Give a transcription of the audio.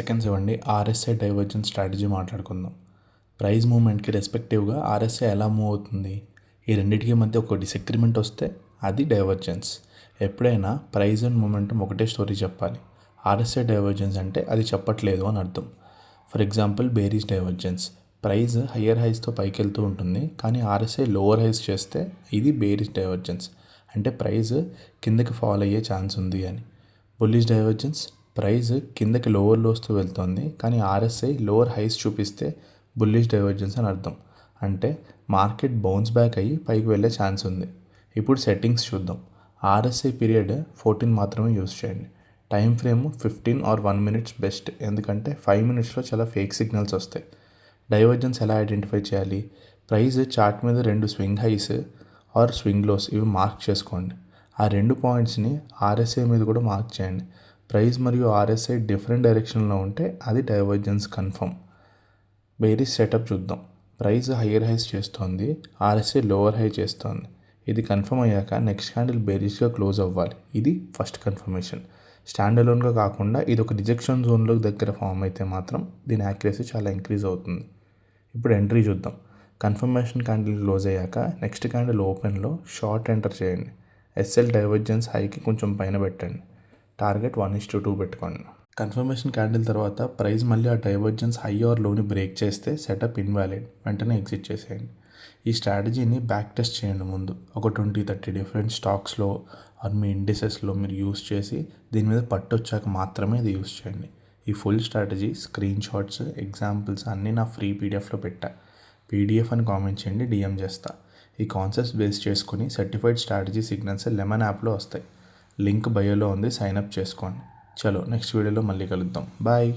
Seconds ఇవ్వండి. RSI divergence strategy మాట్లాడుకుందాం. Price మూవ్మెంట్కి రెస్పెక్టివ్గా RSI ఎలా మూవ్ అవుతుంది, ఈ రెండింటికి మధ్య ఒక డిసగ్రిమెంట్ వస్తే అది డైవర్జెన్స్. ఎప్పుడైనా ప్రైస్ అండ్ మూమెంటం ఒకటే స్టోరీ చెప్పాలి. ఆర్ఎస్ఐ డైవర్జెన్స్ అంటే అది చెప్పట్లేదు అని అర్థం. For example bearish divergence, price higher హైస్తో పైకి వెళ్తూ ఉంటుంది కానీ ఆర్ఎస్ఐ లోవర్ హైస్ చేస్తే ఇది బేరిష్ డైవర్జెన్స్, అంటే ప్రైస్ కిందకి ఫాల్ అయ్యే ఛాన్స్ ఉంది అని. బుల్లిష్ డైవర్జెన్స్, ప్రైస్ కిందకి లోవర్ లోస్తూ వెళ్తుంది కానీ ఆర్ఎస్ఐ లోవర్ హైస్ చూపిస్తే బుల్లిష్ డైవర్జెన్స్ అని అర్థం, అంటే మార్కెట్ బౌన్స్ బ్యాక్ అయ్యి పైకి వెళ్ళే ఛాన్స్ ఉంది. ఇప్పుడు సెట్టింగ్స్ చూద్దాం. ఆర్ఎస్ఐ పీరియడ్ 14 మాత్రమే యూస్ చేయండి. Time frame 15 or 1 minutes best, ఎందుకంటే 5 minutesలో చాలా ఫేక్ సిగ్నల్స్ వస్తాయి. డైవర్జెన్స్ ఎలా ఐడెంటిఫై చేయాలి? ప్రైస్ చార్ట్ మీద 2 swing highs or swing lows ఇవి మార్క్ చేసుకోండి. ఆ 2 పాయింట్స్ని ఆర్ఎస్ఐ మీద కూడా మార్క్ చేయండి. ప్రైస్ మరియు ఆర్ఎస్ఐ డిఫరెంట్ డైరెక్షన్లో ఉంటే అది డైవర్జెన్స్ కన్ఫర్మ్. బేరిష్ సెటప్ చూద్దాం. ప్రైస్ హయ్యర్ హైస్ చేస్తోంది, ఆర్ఎస్ఐ లోవర్ హై చేస్తోంది. ఇది కన్ఫర్మ్ అయ్యాక నెక్స్ట్ క్యాండిల్ బేరిష్గా క్లోజ్ అవ్వాలి. ఇది ఫస్ట్ కన్ఫర్మేషన్. స్టాండ్ అలోన్గా కాకుండా ఇది ఒక రిజెక్షన్ జోన్లో దగ్గర ఫామ్ అయితే మాత్రం దీని యాక్యురసీ చాలా ఇంక్రీజ్ అవుతుంది. ఇప్పుడు ఎంట్రీ చూద్దాం. కన్ఫర్మేషన్ క్యాండిల్ క్లోజ్ అయ్యాక నెక్స్ట్ క్యాండిల్ ఓపెన్లో షార్ట్ ఎంటర్ చేయండి. ఎస్ఎల్ డైవర్జెన్స్ హైకి కొంచెం పైన పెట్టండి. టార్గెట్ 1:2 పెట్టుకోండి. కన్ఫర్మేషన్ క్యాండిల్ తర్వాత ప్రైస్ మళ్ళీ ఆ డైవర్జెన్స్ హై ఆర్ లోని బ్రేక్ చేస్తే సెటప్ ఇన్వాలిడ్, వెంటనే ఎగ్జిట్ చేసేయండి. ఈ స్ట్రాటజీని బ్యాక్ టెస్ట్ చేయండి ముందు. ఒక 20-30 డిఫరెంట్ స్టాక్స్లో ఆర్ మీ ఇండిసెస్లో మీరు యూస్ చేసి దీని మీద పట్టు వచ్చాక మాత్రమే ఇది యూస్ చేయండి. ఈ full strategy screen shots, examples అన్నీ నా ఫ్రీ పీడిఎఫ్లో పెట్టా. పీడిఎఫ్ అని కామెంట్ చేయండి, డిఎం చేస్తా. ఈ కాన్సెప్ట్స్ బేస్ చేసుకుని సర్టిఫైడ్ స్ట్రాటజీ సిగ్నల్స్ లెమన్ యాప్లో వస్తాయి. లింక్ బయోలో ఉంది, సైన్ అప్ చేసుకోండి. చలో నెక్స్ట్ వీడియోలో మళ్ళీ కలుద్దాం. బాయ్.